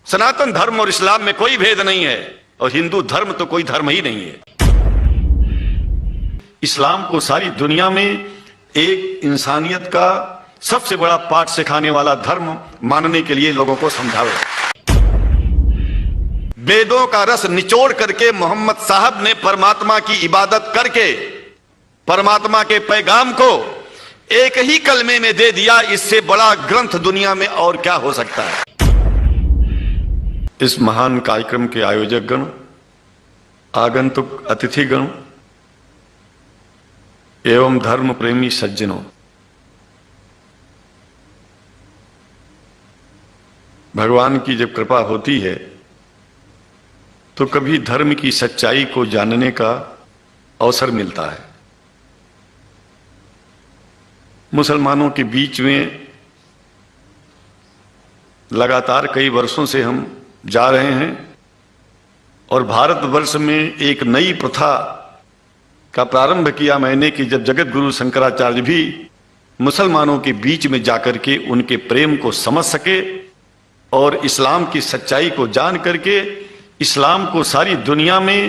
सनातन धर्म और इस्लाम में कोई भेद नहीं है और हिंदू धर्म तो कोई धर्म ही नहीं है। इस्लाम को सारी दुनिया में एक इंसानियत का सबसे बड़ा पाठ सिखाने वाला धर्म मानने के लिए लोगों को समझावे। वेदों का रस निचोड़ करके मोहम्मद साहब ने परमात्मा की इबादत करके परमात्मा के पैगाम को एक ही कलमे में दे दिया। इससे बड़ा ग्रंथ दुनिया में और क्या हो सकता है। इस महान कार्यक्रम के आयोजक गण, आगंतुक अतिथिगण एवं धर्म प्रेमी सज्जनों, भगवान की जब कृपा होती है तो कभी धर्म की सच्चाई को जानने का अवसर मिलता है। मुसलमानों के बीच में लगातार कई वर्षों से हम जा रहे हैं और भारतवर्ष में एक नई प्रथा का प्रारंभ किया मैंने कि जब जगत गुरु शंकराचार्य भी मुसलमानों के बीच में जाकर के उनके प्रेम को समझ सके और इस्लाम की सच्चाई को जान करके इस्लाम को सारी दुनिया में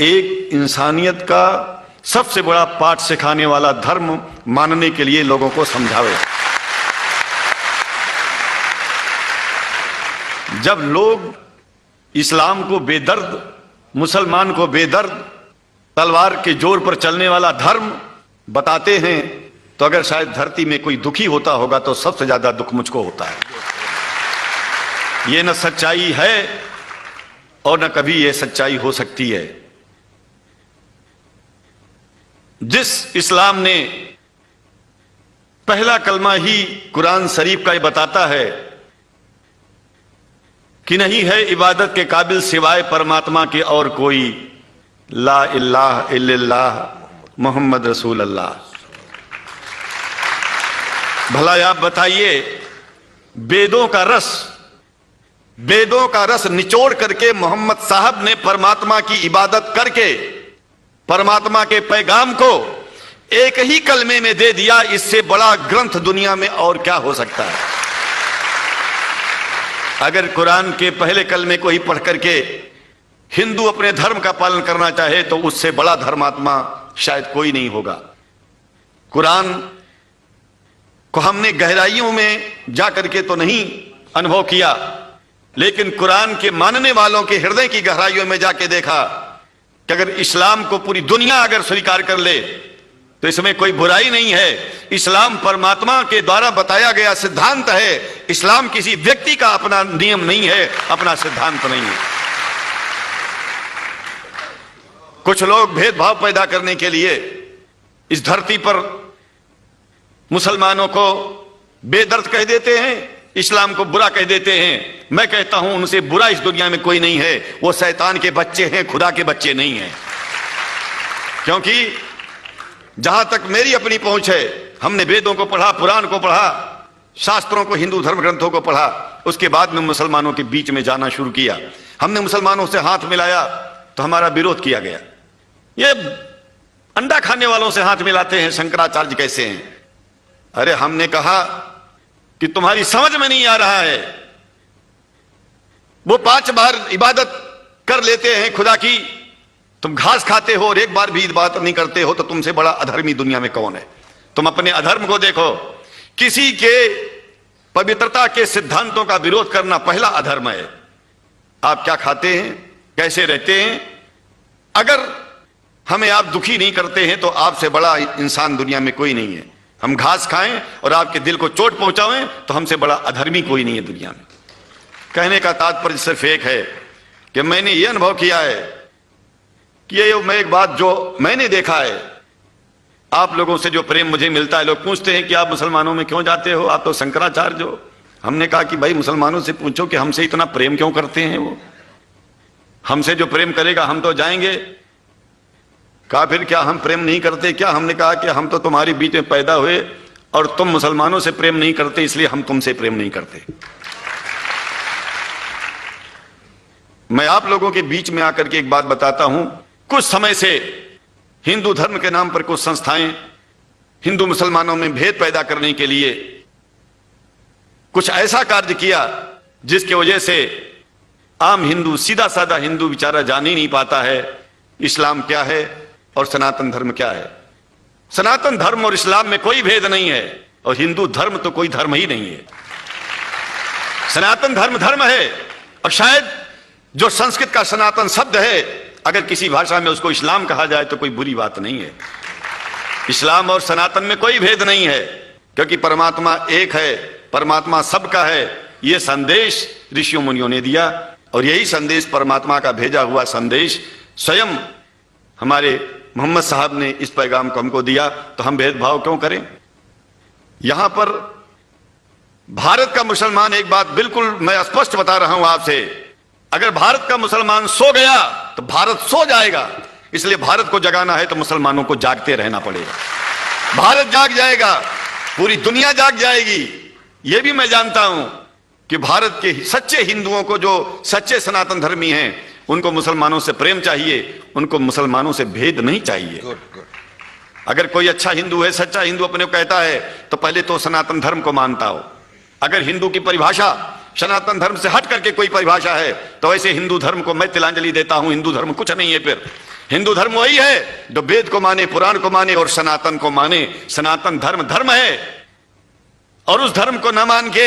एक इंसानियत का सबसे बड़ा पाठ सिखाने वाला धर्म मानने के लिए लोगों को समझावे। जब लोग इस्लाम को बेदर्द, मुसलमान को बेदर्द, तलवार के जोर पर चलने वाला धर्म बताते हैं तो अगर शायद धरती में कोई दुखी होता होगा तो सबसे ज्यादा दुख मुझको होता है। ये न सच्चाई है और न कभी ये सच्चाई हो सकती है। जिस इस्लाम ने पहला कलमा ही कुरान शरीफ का ये बताता है कि नहीं है इबादत के काबिल सिवाय परमात्मा के और कोई, ला इलाहा इल्लल्लाह मोहम्मद रसूल अल्लाह। भला आप बताइए, वेदों का रस निचोड़ करके मोहम्मद साहब ने परमात्मा की इबादत करके परमात्मा के पैगाम को एक ही कलमे में दे दिया। इससे बड़ा ग्रंथ दुनिया में और क्या हो सकता है। अगर कुरान के पहले कलमे को ही पढ़ करके हिंदू अपने धर्म का पालन करना चाहे तो उससे बड़ा धर्मात्मा शायद कोई नहीं होगा। कुरान को हमने गहराइयों में जाकर के तो नहीं अनुभव किया, लेकिन कुरान के मानने वालों के हृदय की गहराइयों में जाके देखा कि अगर इस्लाम को पूरी दुनिया अगर स्वीकार कर ले तो इसमें कोई बुराई नहीं है। इस्लाम परमात्मा के द्वारा बताया गया सिद्धांत है। इस्लाम किसी व्यक्ति का अपना नियम नहीं है, अपना सिद्धांत नहीं है। कुछ लोग भेदभाव पैदा करने के लिए इस धरती पर मुसलमानों को बेदर्द कह देते हैं, इस्लाम को बुरा कह देते हैं। मैं कहता हूं उनसे बुरा इस दुनिया में कोई नहीं है। वो शैतान के बच्चे हैं, खुदा के बच्चे नहीं हैं। क्योंकि जहां तक मेरी अपनी पहुंच है, हमने वेदों को पढ़ा, पुराण को पढ़ा, शास्त्रों को, हिंदू धर्म ग्रंथों को पढ़ा। उसके बाद में मुसलमानों के बीच में जाना शुरू किया। हमने मुसलमानों से हाथ मिलाया तो हमारा विरोध किया गया। ये अंडा खाने वालों से हाथ मिलाते हैं, शंकराचार्य कैसे हैं। अरे हमने कहा कि तुम्हारी समझ में नहीं आ रहा है। वो 5 बार इबादत कर लेते हैं खुदा की, तुम घास खाते हो और एक बार भी इबादत नहीं करते हो तो तुमसे बड़ा अधर्मी दुनिया में कौन है। तुम अपने अधर्म को देखो। किसी के पवित्रता के सिद्धांतों का विरोध करना पहला अधर्म है। आप क्या खाते हैं, कैसे रहते हैं, अगर हमें आप दुखी नहीं करते हैं तो आपसे बड़ा इंसान दुनिया में कोई नहीं है। हम घास खाएं और आपके दिल को चोट पहुंचाएं तो हमसे बड़ा अधर्मी कोई नहीं है दुनिया में। कहने का तात्पर्य सिर्फ एक है कि मैंने ये अनुभव किया है कि ये मैं एक बात जो मैंने देखा है, आप लोगों से जो प्रेम मुझे मिलता है, लोग पूछते हैं कि आप मुसलमानों में क्यों जाते हो, आप तो शंकराचार्य हो। हमने कहा कि भाई मुसलमानों से पूछो कि हमसे इतना प्रेम क्यों करते हैं। वो हमसे जो प्रेम करेगा हम तो जाएंगे। कहा फिर क्या हम प्रेम नहीं करते क्या। हमने कहा कि हम तो तुम्हारे बीच में पैदा हुए और तुम मुसलमानों से प्रेम नहीं करते, इसलिए हम तुमसे प्रेम नहीं करते। मैं आप लोगों के बीच में आकर के एक बात बताता हूं। कुछ समय से हिंदू धर्म के नाम पर कुछ संस्थाएं हिंदू मुसलमानों में भेद पैदा करने के लिए कुछ ऐसा कार्य किया जिसकी वजह से आम हिंदू, सीधा साधा हिंदू बेचारा जान ही नहीं पाता है इस्लाम क्या है और सनातन धर्म क्या है। सनातन धर्म और इस्लाम में कोई भेद नहीं है, और हिंदू धर्म तो कोई धर्म ही नहीं है। सनातन धर्म धर्म है, और शायद जो संस्कृत का सनातन शब्द है, अगर किसी भाषा में उसको इस्लाम कहा जाए तो कोई बुरी बात नहीं है। इस्लाम और सनातन में कोई भेद नहीं है, क्योंकि परमात्मा एक है, परमात्मा सबका है। यह संदेश ऋषियों मुनियों ने दिया, और यही संदेश परमात्मा का भेजा हुआ संदेश स्वयं हमारे मोहम्मद साहब ने इस पैगाम को हमको दिया। तो हम भेदभाव क्यों करें? यहां पर भारत का मुसलमान, एक बात बिल्कुल मैं स्पष्ट बता रहा हूं आपसे, अगर भारत का मुसलमान सो गया तो भारत सो जाएगा। इसलिए भारत को जगाना है तो मुसलमानों को जागते रहना पड़ेगा। भारत जाग जाएगा, पूरी दुनिया जाग जाएगी। यह भी मैं जानता हूं कि भारत के सच्चे हिंदुओं को, जो सच्चे सनातन धर्मी हैं, उनको मुसलमानों से प्रेम चाहिए, उनको मुसलमानों से भेद नहीं चाहिए। अगर कोई अच्छा हिंदू है, सच्चा हिंदू अपने को कहता है, तो पहले तो सनातन धर्म को मानता हो। अगर हिंदू की परिभाषा सनातन धर्म से हट करके कोई परिभाषा है, तो ऐसे हिंदू धर्म को मैं तिलांजलि देता हूं। हिंदू धर्म कुछ नहीं है। फिर हिंदू धर्म वही है जो वेद को माने, पुराण को माने और सनातन को माने। सनातन धर्म धर्म है, और उस धर्म को न मान के